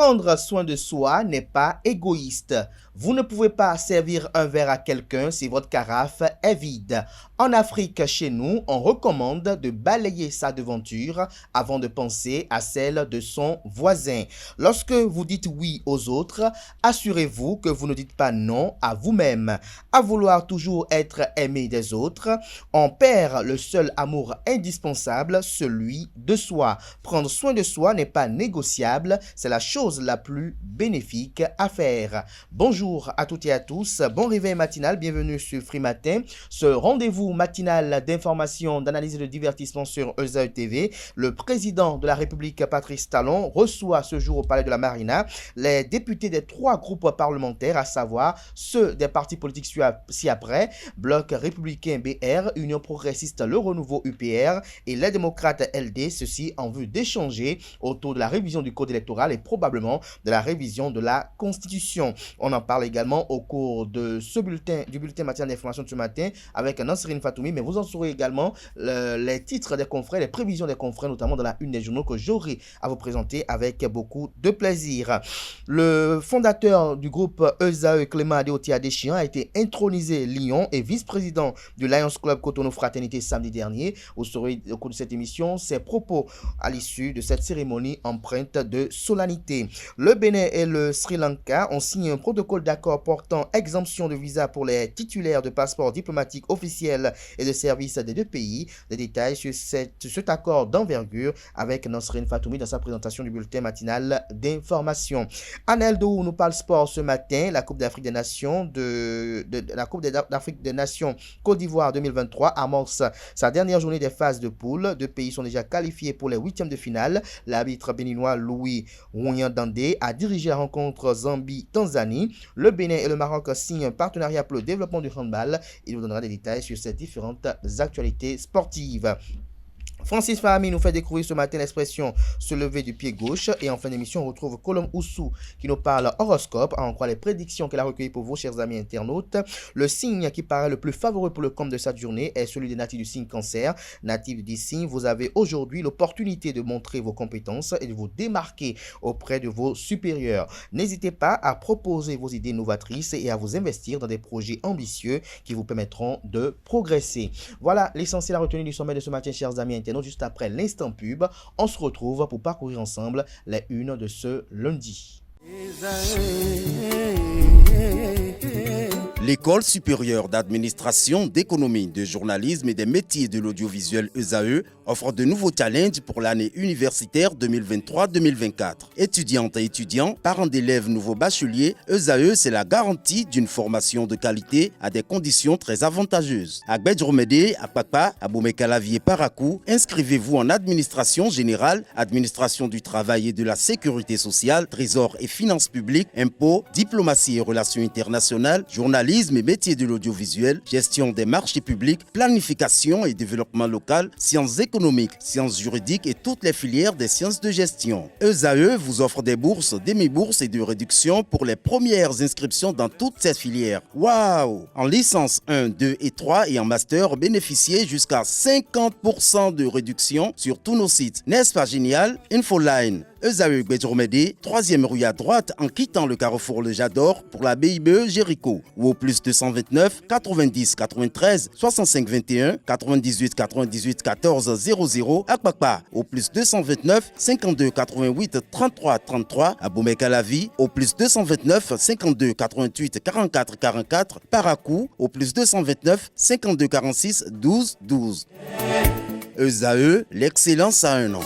Prendre soin de soi n'est pas égoïste. Vous ne pouvez pas servir un verre à quelqu'un si votre carafe est vide. En Afrique, chez nous, on recommande de balayer sa devanture avant de penser à celle de son voisin. Lorsque vous dites oui aux autres, assurez-vous que vous ne dites pas non à vous-même. À vouloir toujours être aimé des autres, on perd le seul amour indispensable, celui de soi. Prendre soin de soi n'est pas négociable, c'est la chose la plus bénéfique à faire. Bonjour à toutes et à tous, bon réveil matinal, bienvenue sur Free Matin, ce rendez-vous matinal d'information, d'analyse et de divertissement sur ESAE TV. Le président de la République, Patrice Talon, reçoit ce jour au Palais de la Marina les députés des 3 groupes parlementaires, à savoir ceux des partis politiques ci-après, Bloc républicain BR, Union progressiste Le Renouveau UPR et les démocrates LD, ceci en vue d'échanger autour de la révision du code électoral et probablement de la révision de la Constitution. On en parle également au cours de ce bulletin matinal d'information de ce matin avec Nansirine Fatoumi, mais vous en saurez également les titres des confrères, les prévisions des confrères, notamment dans la une des journaux que j'aurai à vous présenter avec beaucoup de plaisir. Le fondateur du groupe ESAE, Clément Adeoti Adéchian, a été intronisé Lion et vice-président du Lions Club Cotonou Fraternité samedi dernier. Vous saurez au cours de cette émission ses propos à l'issue de cette cérémonie empreinte de solennité. Le Bénin et le Sri Lanka ont signé un protocole d'accord portant exemption de visa pour les titulaires de passeports diplomatiques officiels et de services des deux pays. Des détails sur cet accord d'envergure avec Nansirine Fatoumi dans sa présentation du bulletin matinal d'information. Anel Dou nous parle sport ce matin. La Coupe d'Afrique des Nations d'Afrique des Nations Côte d'Ivoire 2023 amorce sa dernière journée des phases de poule. Deux pays sont déjà qualifiés pour les huitièmes de finale. L'arbitre béninois Louis Rougnan-Dandé a dirigé la rencontre Zambie-Tanzanie. Le Bénin et le Maroc signent un partenariat pour le développement du handball. Il vous donnera des détails sur ces différentes actualités sportives. Francis Fahmi nous fait découvrir ce matin l'expression se lever du pied gauche. Et en fin d'émission, on retrouve Colombe Oussou qui nous parle horoscope, à en croire les prédictions qu'elle a recueillies pour vous, chers amis internautes. Le signe qui paraît le plus favorable pour le compte de cette journée est celui des natifs du signe cancer. Natifs du signe, vous avez aujourd'hui l'opportunité de montrer vos compétences et de vous démarquer auprès de vos supérieurs. N'hésitez pas à proposer vos idées novatrices et à vous investir dans des projets ambitieux qui vous permettront de progresser. Voilà l'essentiel à retenir du sommet de ce matin, chers amis internautes. Juste après l'instant pub, on se retrouve pour parcourir ensemble les unes de ce lundi. L'École supérieure d'administration, d'économie, de journalisme et des métiers de l'audiovisuel ESAE offre de nouveaux challenges pour l'année universitaire 2023-2024. Étudiantes et étudiants, parents d'élèves nouveaux bacheliers, ESAE, c'est la garantie d'une formation de qualité à des conditions très avantageuses. À Gbedjromede, à Papa, à Boumekalavier, Parakou, inscrivez-vous en administration générale, administration du travail et de la sécurité sociale, trésor et finances publiques, impôts, diplomatie et relations internationales, journalisme et métiers de l'audiovisuel, gestion des marchés publics, planification et développement local, sciences économiques, sciences juridiques et toutes les filières des sciences de gestion. ESAE vous offre des bourses, demi-bourses et de réductions pour les premières inscriptions dans toutes ces filières. Waouh! En licence 1, 2 et 3 et en master, bénéficiez jusqu'à 50% de réduction sur tous nos sites. N'est-ce pas génial? Infoline. ESAE Gbedjromede, 3e rue à droite en quittant le carrefour Le Jador pour la BIBE Jéricho ou au plus 229 90 93 65 21 98 98 14 00 à Kpakpa au plus 229 52 88 33 33 à Boumekalavi au plus 229 52 88 44 44 Parakou au plus 229 52 46 12 12. ESAE, l'excellence à un nom.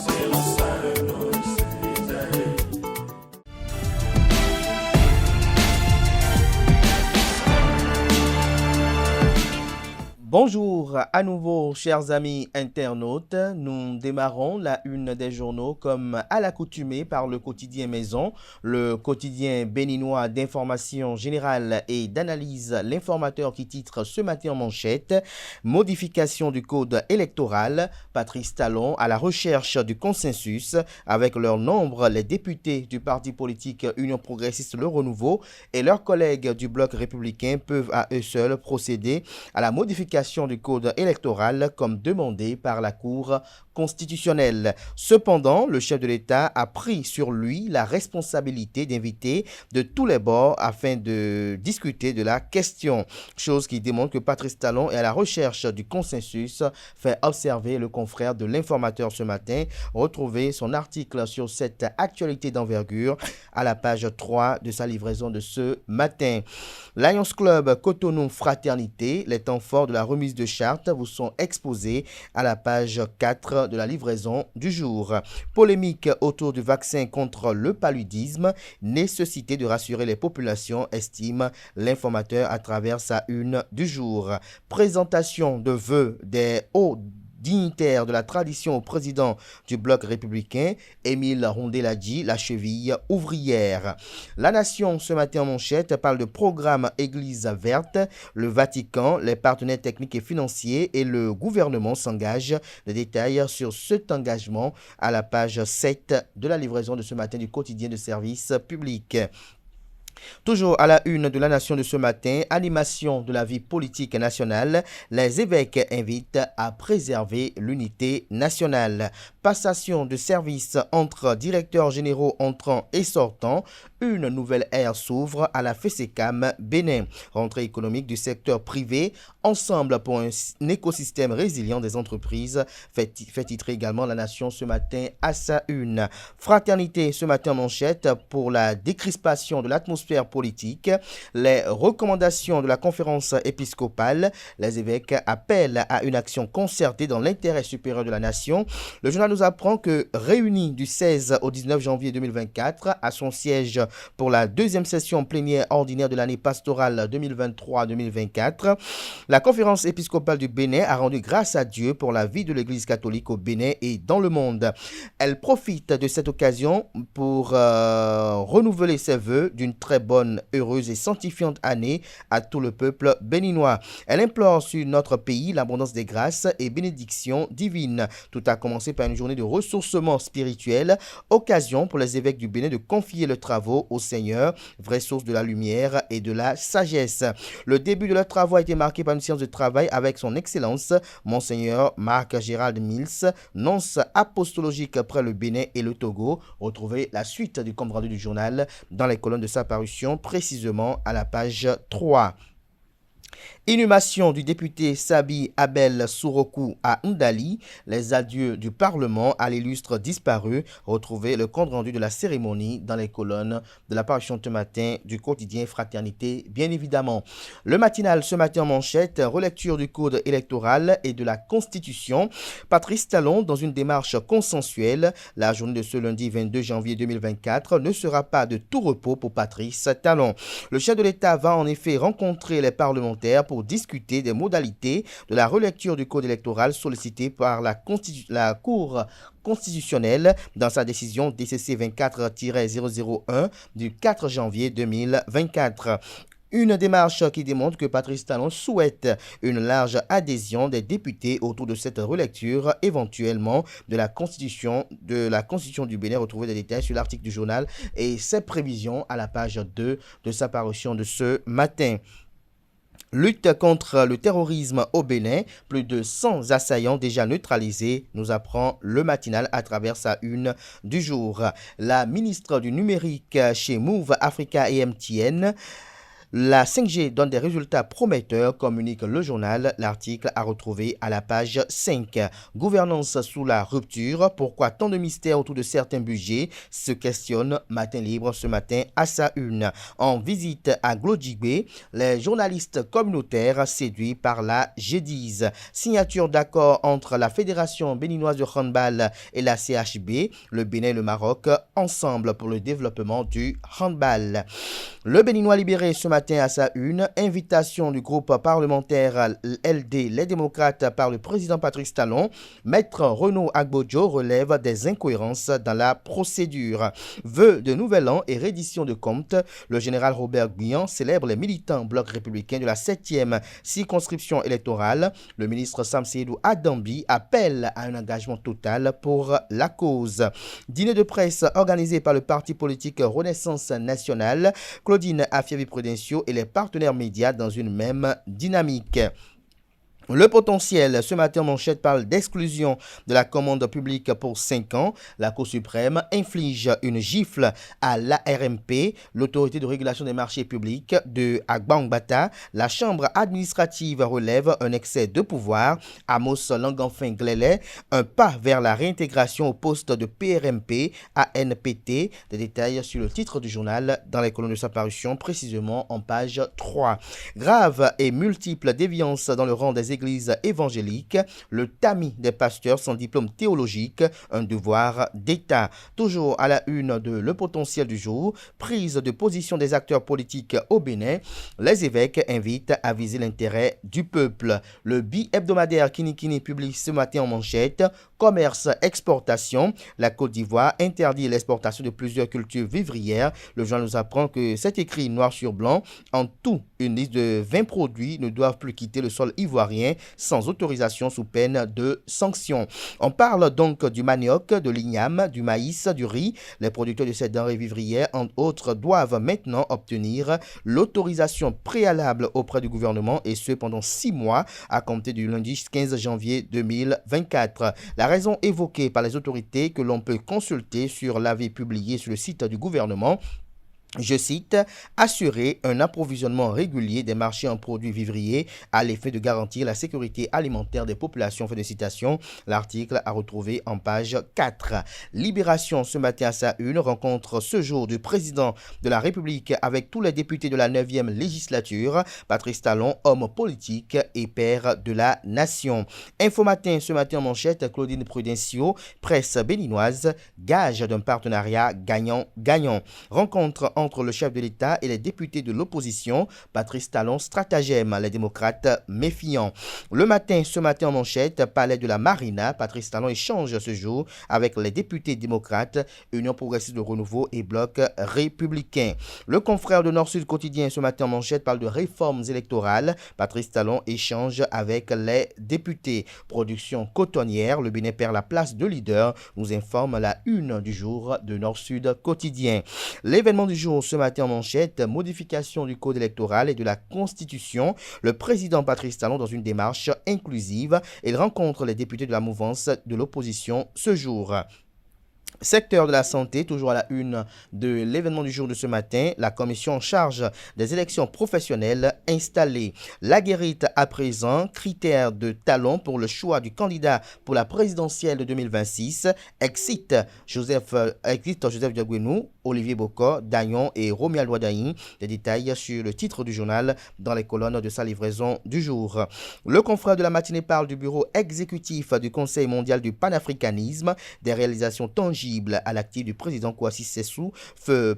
Bonjour à nouveau, chers amis internautes. Nous démarrons la une des journaux comme à l'accoutumée par le quotidien Maison, le quotidien béninois d'information générale et d'analyse, l'informateur qui titre ce matin en manchette « Modification du code électoral, Patrice Talon à la recherche du consensus ». Avec leur nombre, les députés du parti politique Union progressiste Le Renouveau et leurs collègues du bloc républicain peuvent à eux seuls procéder à la modification du code électoral comme demandé par la Cour constitutionnelle. Cependant, le chef de l'État a pris sur lui la responsabilité d'inviter de tous les bords afin de discuter de la question, chose qui démontre que Patrice Talon est à la recherche du consensus, fait observer le confrère de l'Informateur ce matin. Retrouvez son article sur cette actualité d'envergure à la page 3 de sa livraison de ce matin. Lions Club Cotonou Fraternité, les temps forts de la remise de charte vous sont exposés à la page 4 de la livraison du jour. Polémique autour du vaccin contre le paludisme, nécessité de rassurer les populations, estime l'Informateur à travers sa une du jour. Présentation de vœux des hauts dignitaire de la tradition au président du bloc républicain, Émile Rondeladji, la cheville ouvrière. La Nation, ce matin en manchette, parle de programme Église verte. Le Vatican, les partenaires techniques et financiers et le gouvernement s'engagent. Les détails sur cet engagement à la page 7 de la livraison de ce matin du quotidien de service public. Toujours à la une de la Nation de ce matin, animation de la vie politique nationale, les évêques invitent à préserver l'unité nationale. Passation de service entre directeurs généraux entrants et sortants, une nouvelle ère s'ouvre à la FESECAM Bénin. Rentrée économique du secteur privé, ensemble pour un écosystème résilient des entreprises, fait titrer également la Nation ce matin à sa une. Fraternité ce matin en manchette pour la décrispation de l'atmosphère politique, les recommandations de la conférence épiscopale, les évêques appellent à une action concertée dans l'intérêt supérieur de la nation. Le journal nous apprend que réuni du 16 au 19 janvier 2024 à son siège pour la deuxième session plénière ordinaire de l'année pastorale 2023-2024, la conférence épiscopale du Bénin a rendu grâce à Dieu pour la vie de l'Église catholique au Bénin et dans le monde. Elle profite de cette occasion pour renouveler ses vœux d'une très bonne, heureuse et sanctifiante année à tout le peuple béninois. Elle implore sur notre pays l'abondance des grâces et bénédictions divines. Tout a commencé par une journée de ressourcement spirituel, occasion pour les évêques du Bénin de confier leurs travaux au Seigneur, vraie source de la lumière et de la sagesse. Le début de leurs travaux a été marqué par une séance de travail avec son Excellence, Monseigneur Marc Gérald Mills, nonce apostologique près le Bénin et le Togo. Retrouvez la suite du compte rendu du journal dans les colonnes de sa parution, précisément à la page 3. Inhumation du député Sabi Abel Sourokou à Ndali, les adieux du Parlement à l'illustre disparu. Retrouvez le compte rendu de la cérémonie dans les colonnes de la parution ce matin du quotidien Fraternité, bien évidemment. Le matinal ce matin en manchette, relecture du code électoral et de la Constitution. Patrice Talon dans une démarche consensuelle. La journée de ce lundi 22 janvier 2024 ne sera pas de tout repos pour Patrice Talon. Le chef de l'État va en effet rencontrer les parlementaires pour discuter des modalités de la relecture du code électoral sollicité par la Cour constitutionnelle dans sa décision DCC 24-001 du 4 janvier 2024. Une démarche qui démontre que Patrice Talon souhaite une large adhésion des députés autour de cette relecture, éventuellement de la Constitution du Bénin. Retrouvez des détails sur l'article du journal et ses prévisions à la page 2 de sa parution de ce matin. Lutte contre le terrorisme au Bénin, plus de 100 assaillants déjà neutralisés, nous apprend le matinal à travers sa une du jour. La ministre du numérique chez Move Africa et MTN, la 5G donne des résultats prometteurs, communique le journal. L'article à retrouver à la page 5. Gouvernance sous la rupture. Pourquoi tant de mystères autour de certains budgets, se questionne Matin Libre ce matin à sa une. En visite à Glodjibé, les journalistes communautaires séduits par la G10. Signature d'accord entre la Fédération béninoise de handball et la CHB, le Bénin et le Maroc, ensemble pour le développement du handball. Le Béninois libéré ce matin à sa une, invitation du groupe parlementaire LD Les Démocrates par le président Patrice Talon. Maître Renaud Agbodjo relève des incohérences dans la procédure. Vœux de nouvel an et reddition de comptes. Le général Robert Guyan célèbre les militants bloc républicain de la 7e circonscription électorale. Le ministre Sam Seydou Adambi appelle à un engagement total pour la cause. Dîner de presse organisé par le parti politique Renaissance nationale. Claudine Affiavi-Prudencio et les partenaires médias dans une même dynamique. Le potentiel, ce matin, manchette parle d'exclusion de la commande publique pour 5 ans. La Cour suprême inflige une gifle à l'ARMP, l'autorité de régulation des marchés publics de Agbangbata. La chambre administrative relève un excès de pouvoir. Amos Langanfin Glele, un pas vers la réintégration au poste de PRMP à NPT. Des détails sur le titre du journal dans les colonnes de sa parution, précisément en page 3. Grave et multiples déviances dans le rang des églises évangéliques, le tamis des pasteurs sans diplôme théologique, un devoir d'État. Toujours à la une de Le Potentiel du jour, prise de position des acteurs politiques au Bénin, les évêques invitent à viser l'intérêt du peuple. Le bi-hebdomadaire Kinikini publie ce matin en manchette, commerce, exportation, la Côte d'Ivoire interdit l'exportation de plusieurs cultures vivrières. Le journal nous apprend que c'est écrit noir sur blanc, en tout, une liste de 20 produits ne doivent plus quitter le sol ivoirien sans autorisation sous peine de sanctions. On parle donc du manioc, de l'igname, du maïs, du riz. Les producteurs de ces denrées vivrières, entre autres, doivent maintenant obtenir l'autorisation préalable auprès du gouvernement et ce pendant 6 mois à compter du lundi 15 janvier 2024. La raison évoquée par les autorités que l'on peut consulter sur l'avis publié sur le site du gouvernement, je cite, assurer un approvisionnement régulier des marchés en produits vivriers à l'effet de garantir la sécurité alimentaire des populations. Fin de citation. L'article à retrouver en page 4. Libération ce matin à sa une rencontre ce jour du président de la République avec tous les députés de la 9e législature. Patrice Talon, homme politique et père de la nation. Info matin ce matin en manchette, Claudine Prudencio, presse béninoise, gage d'un partenariat gagnant-gagnant. Rencontre entre le chef de l'État et les députés de l'opposition. Patrice Talon, stratagème, les démocrates méfiants. Le matin, ce matin en manchette, palais de la Marina, Patrice Talon échange ce jour avec les députés démocrates, Union progressiste de renouveau et bloc républicain. Le confrère de Nord-Sud quotidien, ce matin en manchette, parle de réformes électorales. Patrice Talon échange avec les députés. Production cotonnière, le Bénin perd la place de leader, nous informe la une du jour de Nord-Sud quotidien. L'événement du jour ce matin en manchette, modification du code électoral et de la Constitution. Le président Patrice Talon dans une démarche inclusive. Il rencontre les députés de la mouvance de l'opposition ce jour. Secteur de la santé, toujours à la une de l'événement du jour de ce matin, la commission en charge des élections professionnelles installée. La guérite à présent, critères de talon pour le choix du candidat pour la présidentielle de 2026, excite Joseph Diaguenou, Olivier Bocor, Dagnon et Romuald Ouadaïn. Des détails sur le titre du journal dans les colonnes de sa livraison du jour. Le confrère de la matinée parle du bureau exécutif du Conseil mondial du panafricanisme, des réalisations tangibles à l'actif du président Kouassi Sessou.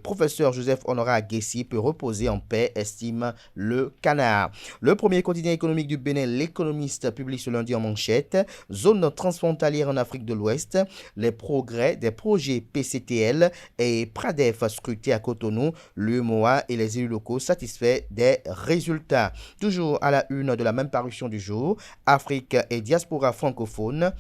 Professeur Joseph Honorat Guessi peut reposer en paix, estime le Canard. Le premier quotidien économique du Bénin, l'Économiste, publie ce lundi en manchette. Zone transfrontalière en Afrique de l'Ouest, les progrès des projets PCTL et Pradef scrutés à Cotonou, l'UMOA et les élus locaux satisfaits des résultats. Toujours à la une de la même parution du jour, Afrique et diaspora francophone.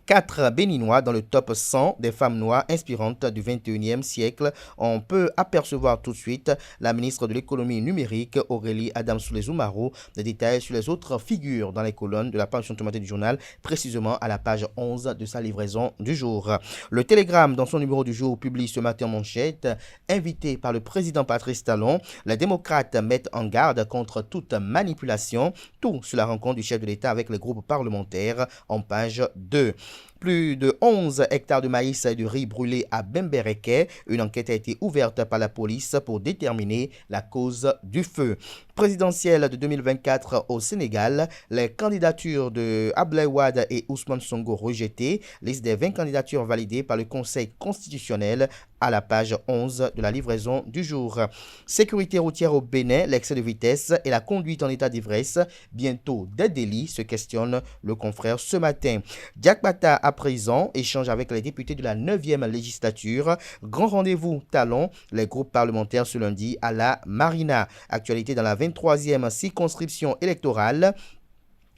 4 Béninois dans le top 100 des femmes noires inspirantes du 21e siècle. On peut apercevoir tout de suite la ministre de l'économie numérique, Aurélie Adamsoulé-Zoumarou. Des détails sur les autres figures dans les colonnes de la parution automatique du journal, précisément à la page 11 de sa livraison du jour. Le Télégramme, dans son numéro du jour, publie ce matin en manchette, invité par le président Patrice Talon, les démocrates mettent en garde contre toute manipulation. Tout sur la rencontre du chef de l'État avec les groupes parlementaires en page 2. Plus de 11 hectares de maïs et de riz brûlés à Bembereke. Une enquête a été ouverte par la police pour déterminer la cause du feu. Présidentielle de 2024 au Sénégal, les candidatures de Abdoulaye Wade et Ousmane Sonko rejetées. Liste des 20 candidatures validées par le Conseil constitutionnel à la page 11 de la livraison du jour. Sécurité routière au Bénin, l'excès de vitesse et la conduite en état d'ivresse, bientôt des délits, se questionne le confrère ce matin. Diakbata à présent, échange avec les députés de la 9e législature. Grand rendez-vous Talon, les groupes parlementaires ce lundi à la Marina. Actualité dans la 23e circonscription électorale.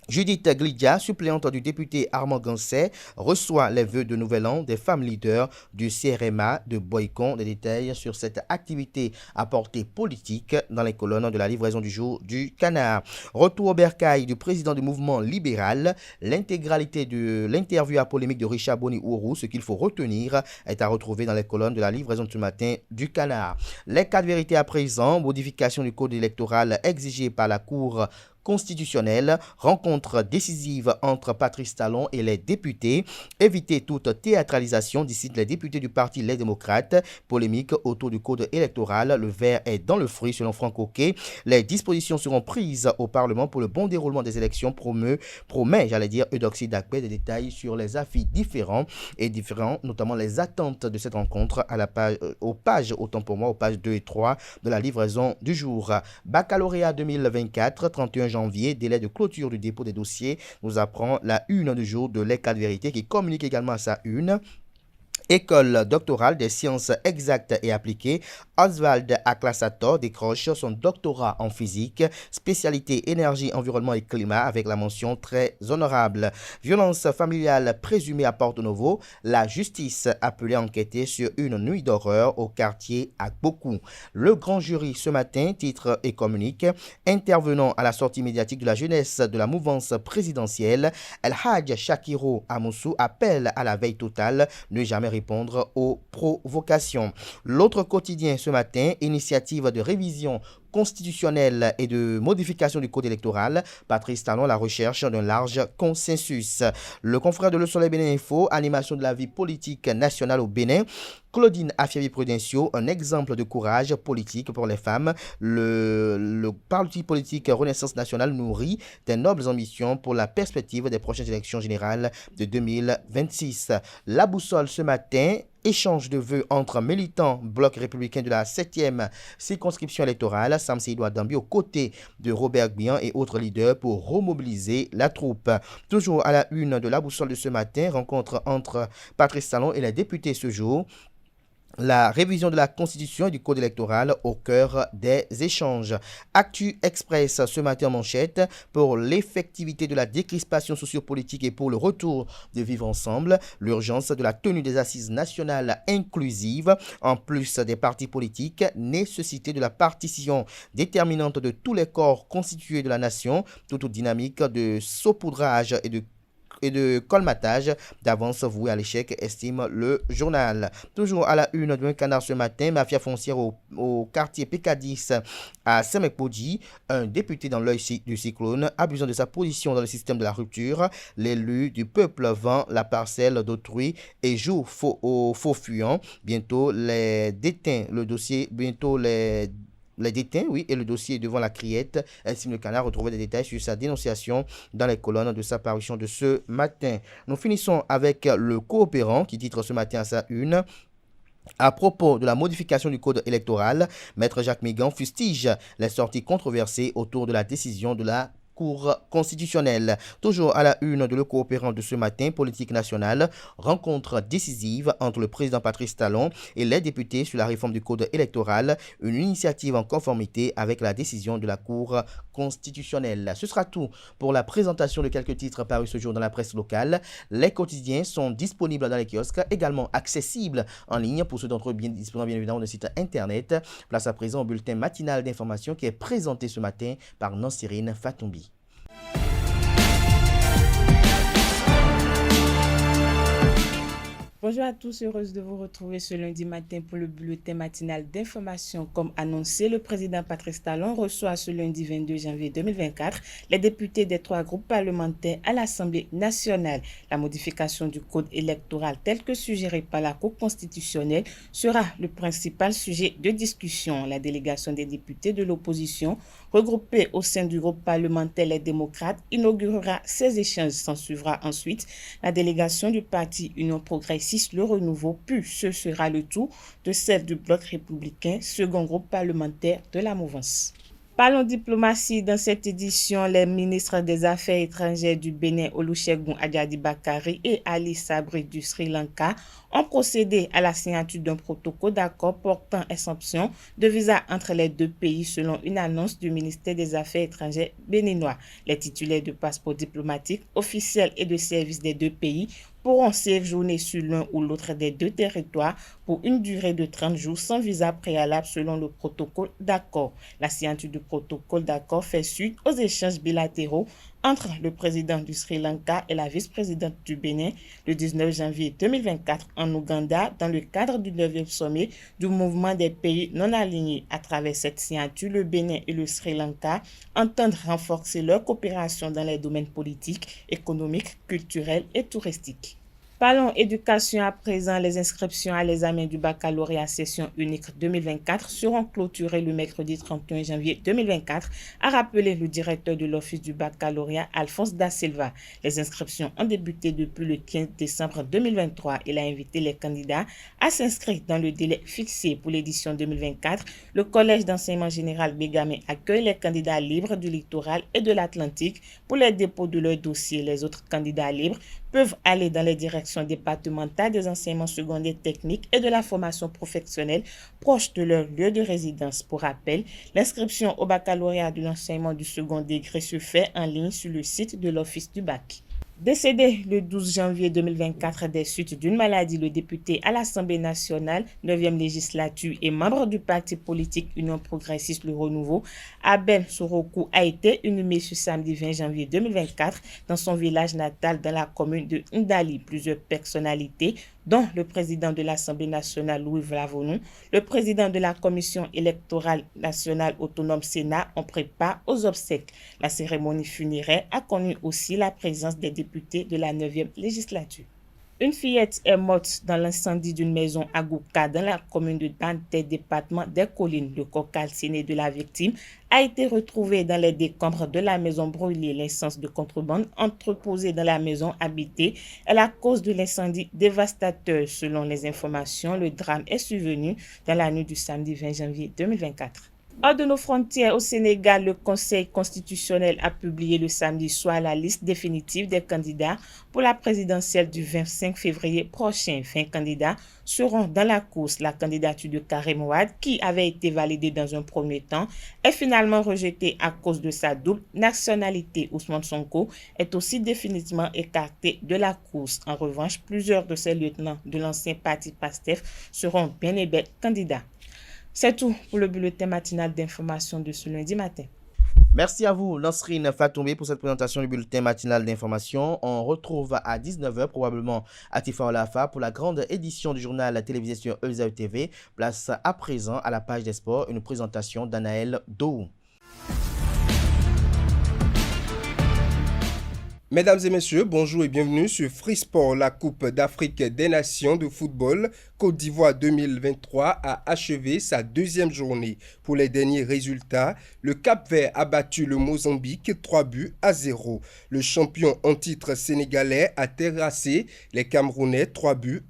Judith Glidia, suppléante du député Armand Gansset, reçoit les vœux de Nouvel An des femmes leaders du CRMA de Boycon. Des détails sur cette activité à portée politique dans les colonnes de la livraison du jour du Canard. Retour au bercail du président du mouvement libéral. L'intégralité de l'interview à polémique de Richard Boni-Ourou, ce qu'il faut retenir, est à retrouver dans les colonnes de la livraison de ce matin du Canard. Les 4 vérités à présent, modification du code électoral exigée par la Cour constitutionnelle, rencontre décisive entre Patrice Talon et les députés, éviter toute théâtralisation, décident les députés du parti Les Démocrates, polémique autour du code électoral, le verre est dans le fruit selon Franck Oquet, les dispositions seront prises au Parlement pour le bon déroulement des élections, promet, Eudoxie Dakpé, des détails sur les avis différents, notamment les attentes de cette rencontre à la page, aux pages 2 et 3 de la livraison du jour. Baccalauréat 2024, 31 janvier, délai de clôture du dépôt des dossiers, nous apprend la une du jour de Les 4 vérités qui communique également à sa une. École doctorale des sciences exactes et appliquées, Oswald Aklassator décroche son doctorat en physique, spécialité énergie, environnement et climat avec la mention très honorable. Violence familiale présumée à Porto Novo, la justice appelée à enquêter sur une nuit d'horreur au quartier Agbokou. Le grand jury ce matin, titre et communique, intervenant à la sortie médiatique de la jeunesse de la mouvance présidentielle, El Hadj Shakiro Amoussou appelle à la veille totale, ne jamais répondre aux provocations. L'autre quotidien ce matin, initiative de révision constitutionnelle et de modification du code électoral, Patrice Talon la recherche d'un large consensus. Le confrère de Le Soleil Bénin Info, animation de la vie politique nationale au Bénin, Claudine Afiavi-Prudencio, un exemple de courage politique pour les femmes. Le parti politique Renaissance nationale nourrit des nobles ambitions pour la perspective des prochaines élections générales de 2026. La boussole ce matin, échange de vœux entre militants bloc républicain de la 7e circonscription électorale, Sam Seydou Dambi aux côtés de Robert Gbian et autres leaders pour remobiliser la troupe. Toujours à la une de la boussole de ce matin, rencontre entre Patrice Talon et les députés ce jour. La révision de la Constitution et du Code électoral au cœur des échanges. Actu Express ce matin en manchette pour l'effectivité de la décrispation sociopolitique et pour le retour de vivre ensemble. L'urgence de la tenue des assises nationales inclusives, en plus des partis politiques, nécessité de la partition déterminante de tous les corps constitués de la nation, toute dynamique de saupoudrage et de colmatage d'avance vouée à l'échec, estime le journal. Toujours à la une d'un Canard ce matin, mafia foncière au quartier PK10 à Semekpodji, un député dans l'œil du cyclone, abusant de sa position dans le système de la rupture, l'élu du peuple vend la parcelle d'autrui et joue au faux fuyant. Bientôt les déteints, le dossier, les déteints, oui, et le dossier est devant la criette. Estime le Canard. Retrouver des détails sur sa dénonciation dans les colonnes de sa parution de ce matin. Nous finissons avec le coopérant qui titre ce matin à sa une. À propos de la modification du code électoral, Maître Jacques Migan fustige les sorties controversées autour de la décision de la Cour constitutionnelle. Toujours à la une de Le Coopérant de ce matin, politique nationale, rencontre décisive entre le président Patrice Talon et les députés sur la réforme du code électoral, une initiative en conformité avec la décision de la Cour constitutionnelle. Ce sera tout pour la présentation de quelques titres parus ce jour dans la presse locale. Les quotidiens sont disponibles dans les kiosques, également accessibles en ligne pour ceux d'entre eux bien évidemment de site internet. Place à présent au bulletin matinal d'information qui est présenté ce matin par Nancirine Fatoumbi. Bonjour à tous, heureuse de vous retrouver ce lundi matin pour le bulletin matinal d'information. Comme annoncé, le président Patrice Talon reçoit ce lundi 22 janvier 2024 les députés des 3 groupes parlementaires à l'Assemblée nationale. La modification du code électoral tel que suggéré par la Cour constitutionnelle sera le principal sujet de discussion. La délégation des députés de l'opposition regroupés au sein du groupe parlementaire Les Démocrates inaugurera ces échanges. S'en suivra ensuite la délégation du parti Union Progressiste Le Renouveau, puis ce sera le tour de celle du bloc républicain, second groupe parlementaire de la mouvance. Parlons diplomatie. Dans cette édition, les ministres des Affaires étrangères du Bénin, Olusegun Ajadi Bakari, et Ali Sabri du Sri Lanka ont procédé à la signature d'un protocole d'accord portant exemption de visa entre les deux pays selon une annonce du ministère des Affaires étrangères béninois. Les titulaires de passeports diplomatiques officiels et de services des deux pays pourront séjourner sur l'un ou l'autre des deux territoires pour une durée de 30 jours sans visa préalable selon le protocole d'accord. La signature du protocole d'accord fait suite aux échanges bilatéraux entre le président du Sri Lanka et la vice-présidente du Bénin le 19 janvier 2024 en Ouganda dans le cadre du 9e sommet du mouvement des pays non alignés. À travers cette signature, le Bénin et le Sri Lanka entendent renforcer leur coopération dans les domaines politiques, économiques, culturels et touristiques. Parlons éducation à présent. Les inscriptions à l'examen du baccalauréat session unique 2024 seront clôturées le mercredi 31 janvier 2024, a rappelé le directeur de l'Office du baccalauréat, Alphonse Da Silva. Les inscriptions ont débuté depuis le 15 décembre 2023. Il a invité les candidats à s'inscrire dans le délai fixé pour l'édition 2024. Le Collège d'enseignement général Bégamé accueille les candidats libres du littoral et de l'Atlantique pour les dépôts de leurs dossiers. Les autres candidats libres peuvent aller dans les directions départementales des enseignements secondaires techniques et de la formation professionnelle proches de leur lieu de résidence. Pour rappel, l'inscription au baccalauréat de l'enseignement du second degré se fait en ligne sur le site de l'Office du bac. Décédé le 12 janvier 2024 des suites d'une maladie, le député à l'Assemblée nationale, 9e législature et membre du parti politique Union progressiste Le Renouveau, Abel Sorokou a été inhumé ce samedi 20 janvier 2024 dans son village natal dans la commune de Ndali. Plusieurs personnalités, dont le président de l'Assemblée nationale Louis Vlavonou, le président de la Commission électorale nationale autonome Sénat, ont pris part aux obsèques. La cérémonie funéraire a connu aussi la présence des députés de la 9e législature. Une fillette est morte dans l'incendie d'une maison à Gouka dans la commune de Banté, département des Collines. Le corps calciné de la victime a été retrouvé dans les décombres de la maison brûlée. L'essence de contrebande entreposée dans la maison habitée est la cause de l'incendie dévastateur. Selon les informations, le drame est survenu dans la nuit du samedi 20 janvier 2024. Hors de nos frontières, au Sénégal, le Conseil constitutionnel a publié le samedi soir la liste définitive des candidats pour la présidentielle du 25 février prochain. 20 candidats seront dans la course. La candidature de Karim Wade, qui avait été validée dans un premier temps, est finalement rejetée à cause de sa double nationalité. Ousmane Sonko est aussi définitivement écarté de la course. En revanche, plusieurs de ses lieutenants de l'ancien parti PASTEF seront bien et bien candidats. C'est tout pour le bulletin matinal d'information de ce lundi matin. Merci à vous, Lansrine Fatoumé, pour cette présentation du bulletin matinal d'information. On retrouve à 19h, probablement à Tifa Olafa, pour la grande édition du journal télévisé sur EZAE TV. Place à présent à la page des sports, une présentation d'Anaël Dou. Mesdames et messieurs, bonjour et bienvenue sur Free Sport. La Coupe d'Afrique des Nations de football Côte d'Ivoire 2023 a achevé sa deuxième journée. Pour les derniers résultats, le Cap-Vert a battu le Mozambique 3-0. Le champion en titre sénégalais a terrassé les Camerounais 3-1.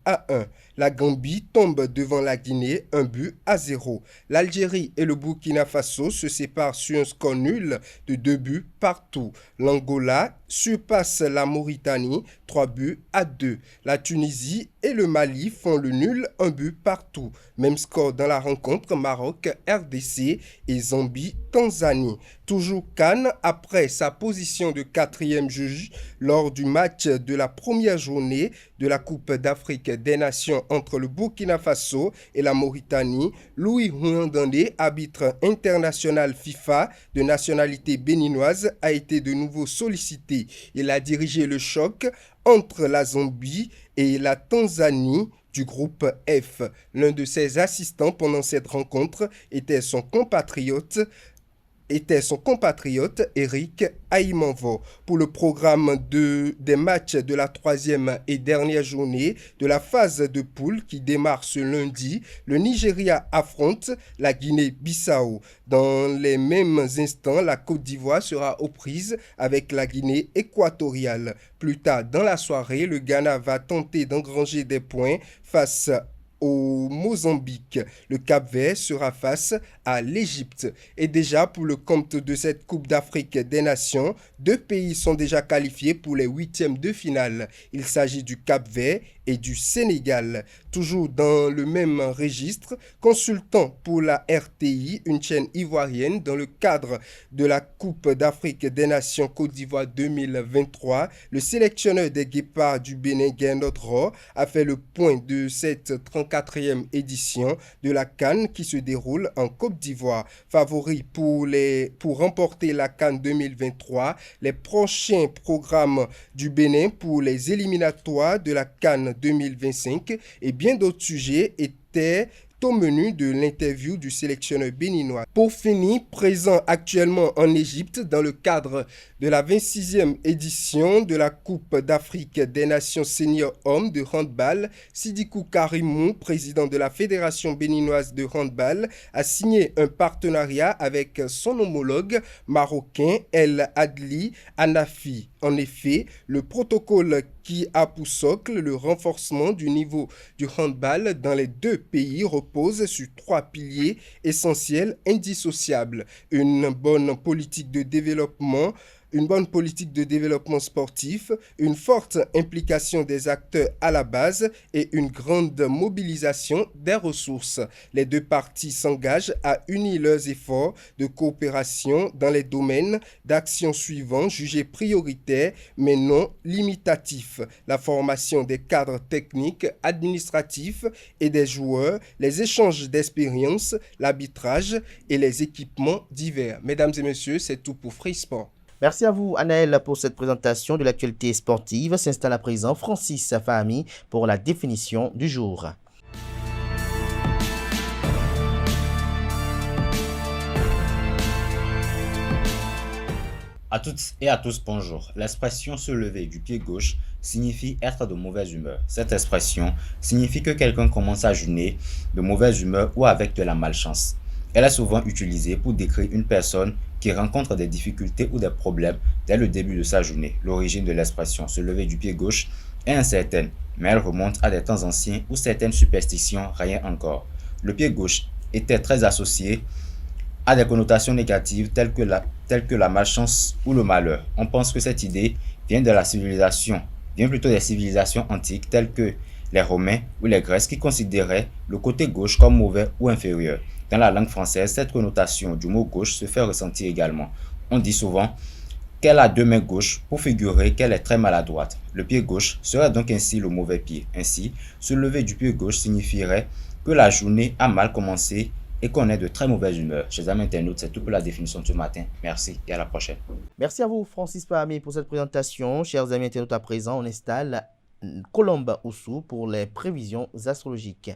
La Gambie tombe devant la Guinée 1-0. L'Algérie et le Burkina Faso se séparent sur un score nul de 2 partout. L'Angola surpasse la Mauritanie 3-2. La Tunisie et le Mali font le nul 1 partout. Même score dans la rencontre Maroc-RDC et Zambie-Tanzanie. Toujours Cannes après sa position de 4e juge lors du match de la première journée de la Coupe d'Afrique des Nations entre le Burkina Faso et la Mauritanie. Louis Houandandé, arbitre international FIFA de nationalité béninoise, a été de nouveau sollicité. Il a dirigé le choc entre la Zambie et la Tanzanie du groupe F. L'un de ses assistants pendant cette rencontre était son compatriote Eric Aïmanvo. Pour le programme des matchs de la 3e et dernière journée de la phase de poule qui démarre ce lundi, le Nigeria affronte la Guinée-Bissau. Dans les mêmes instants, la Côte d'Ivoire sera aux prises avec la Guinée équatoriale. Plus tard dans la soirée, le Ghana va tenter d'engranger des points face au Mozambique. Le Cap-Vert sera face à l'Égypte. Et déjà pour le compte de cette Coupe d'Afrique des Nations, 2 pays sont déjà qualifiés pour les 8e de finale. Il s'agit du Cap-Vert et du Sénégal. Toujours dans le même registre, consultant pour la RTI, une chaîne ivoirienne, dans le cadre de la Coupe d'Afrique des Nations Côte d'Ivoire 2023, le sélectionneur des Guépards du Bénin, Gernot Rohr, a fait le point de cette 34e édition de la CAN qui se déroule en Côte d'Ivoire. Favori pour remporter la CAN 2023, les prochains programmes du Bénin pour les éliminatoires de la CAN 2025 et bien d'autres sujets étaient au menu de l'interview du sélectionneur béninois. Pour finir, présent actuellement en Égypte dans le cadre de la 26e édition de la Coupe d'Afrique des Nations Senior Hommes de handball, Sidikou Karimou, président de la Fédération béninoise de handball, a signé un partenariat avec son homologue marocain El Adli Anafi. En effet, le protocole qui a pour socle le renforcement du niveau du handball dans les 2 pays repose sur 3 piliers essentiels indissociables. Une bonne politique de développement sportif, une forte implication des acteurs à la base et une grande mobilisation des ressources. Les 2 parties s'engagent à unir leurs efforts de coopération dans les domaines d'action suivants jugés prioritaires mais non limitatifs: la formation des cadres techniques, administratifs et des joueurs, les échanges d'expériences, l'arbitrage et les équipements divers. Mesdames et messieurs, c'est tout pour Free Sport. Merci à vous, Anaël, pour cette présentation de l'actualité sportive. S'installe à présent Francis Fahmi pour la définition du jour. À toutes et à tous, bonjour. L'expression se lever du pied gauche signifie être de mauvaise humeur. Cette expression signifie que quelqu'un commence à jeûner de mauvaise humeur ou avec de la malchance. Elle est souvent utilisée pour décrire une personne qui rencontre des difficultés ou des problèmes dès le début de sa journée. L'origine de l'expression se lever du pied gauche est incertaine, mais elle remonte à des temps anciens où certaines superstitions raynaient encore. Le pied gauche était très associé à des connotations négatives telles que la malchance ou le malheur. On pense que cette idée vient plutôt des civilisations antiques telles que les Romains ou les Grecs qui considéraient le côté gauche comme mauvais ou inférieur. Dans la langue française, cette connotation du mot gauche se fait ressentir également. On dit souvent qu'elle a 2 mains gauches pour figurer qu'elle est très maladroite. Le pied gauche serait donc ainsi le mauvais pied. Ainsi, se lever du pied gauche signifierait que la journée a mal commencé et qu'on est de très mauvaise humeur. Chers amis internautes, c'est tout pour la définition de ce matin. Merci et à la prochaine. Merci à vous, Francis Fahmi, pour cette présentation. Chers amis internautes, à présent, on installe Colombe Oussou pour les prévisions astrologiques.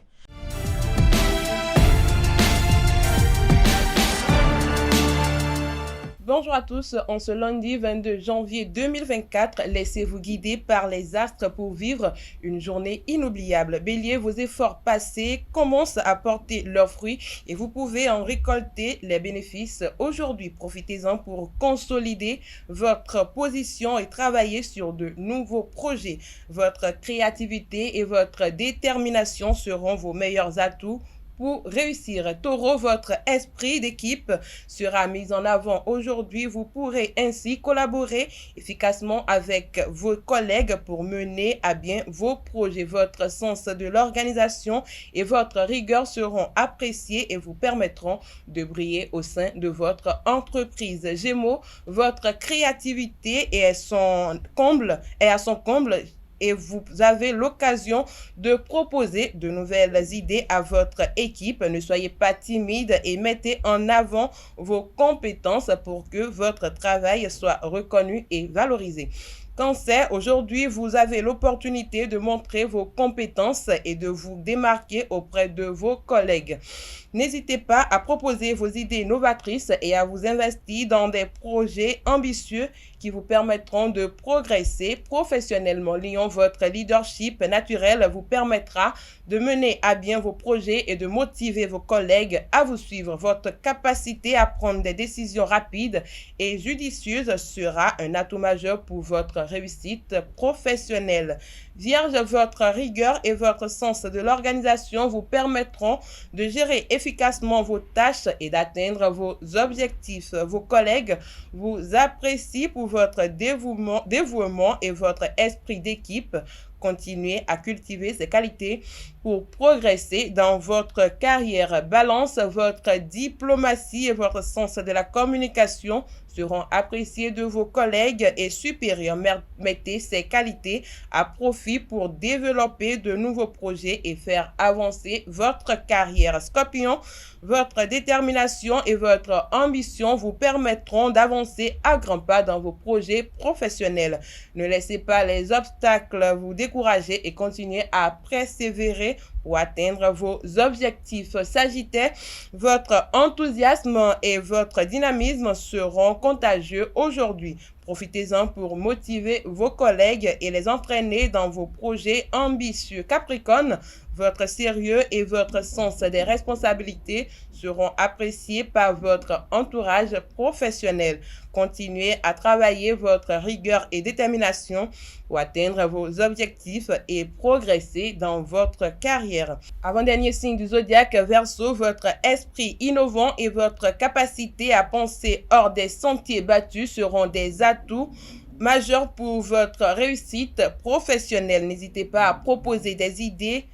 Bonjour à tous, en ce lundi 22 janvier 2024, laissez-vous guider par les astres pour vivre une journée inoubliable. Bélier, vos efforts passés commencent à porter leurs fruits et vous pouvez en récolter les bénéfices aujourd'hui. Profitez-en pour consolider votre position et travailler sur de nouveaux projets. Votre créativité et votre détermination seront vos meilleurs atouts pour réussir. Taureau, votre esprit d'équipe sera mis en avant aujourd'hui. Vous pourrez ainsi collaborer efficacement avec vos collègues pour mener à bien vos projets. Votre sens de l'organisation et votre rigueur seront appréciés et vous permettront de briller au sein de votre entreprise. Gémeaux, votre créativité est à son comble et vous avez l'occasion de proposer de nouvelles idées à votre équipe. Ne soyez pas timide et mettez en avant vos compétences pour que votre travail soit reconnu et valorisé. Cancer, aujourd'hui, vous avez l'opportunité de montrer vos compétences et de vous démarquer auprès de vos collègues. N'hésitez pas à proposer vos idées novatrices et à vous investir dans des projets ambitieux qui vous permettront de progresser professionnellement. Lyon, votre leadership naturel vous permettra de mener à bien vos projets et de motiver vos collègues à vous suivre. Votre capacité à prendre des décisions rapides et judicieuses sera un atout majeur pour votre réussite professionnelle. Vierge, votre rigueur et votre sens de l'organisation vous permettront de gérer efficacement vos tâches et d'atteindre vos objectifs. Vos collègues vous apprécient pour votre dévouement et votre esprit d'équipe. Continuez à cultiver ces qualités pour progresser dans votre carrière. Balance, votre diplomatie et votre sens de la communication seront appréciés de vos collègues et supérieurs. Mettez ces qualités à profit pour développer de nouveaux projets et faire avancer votre carrière. Scorpion, votre détermination et votre ambition vous permettront d'avancer à grands pas dans vos projets professionnels. Ne laissez pas les obstacles vous décourager et continuez à persévérer pour atteindre vos objectifs. Sagittaire, votre enthousiasme et votre dynamisme seront contagieux aujourd'hui. Profitez-en pour motiver vos collègues et les entraîner dans vos projets ambitieux. Capricorne, votre sérieux et votre sens des responsabilités seront appréciés par votre entourage professionnel. Continuez à travailler votre rigueur et détermination pour atteindre vos objectifs et progresser dans votre carrière. Avant-dernier signe du zodiaque, Verseau, votre esprit innovant et votre capacité à penser hors des sentiers battus seront des atouts majeurs pour votre réussite professionnelle. N'hésitez pas à proposer des idées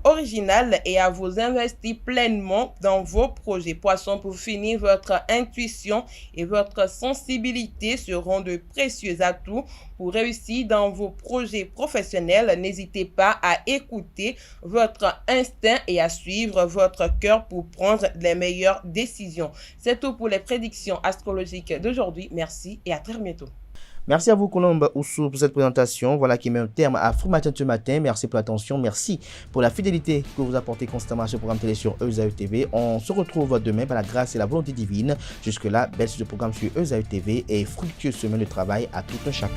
originales et à vous investir pleinement dans vos projets. Poisson, pour finir, votre intuition et votre sensibilité seront de précieux atouts pour réussir dans vos projets professionnels. N'hésitez pas à écouter votre instinct et à suivre votre cœur pour prendre les meilleures décisions. C'est tout pour les prédictions astrologiques d'aujourd'hui. Merci et à très bientôt. Merci à vous, Colombe Oussou, pour cette présentation. Voilà qui met un terme à Free Matin ce matin. Merci pour l'attention. Merci pour la fidélité que vous apportez constamment à ce programme télé sur ESAE TV. On se retrouve demain par la grâce et la volonté divine. Jusque-là, belle suite de programme sur ESAE TV et fructueuse semaine de travail à tout un chacun.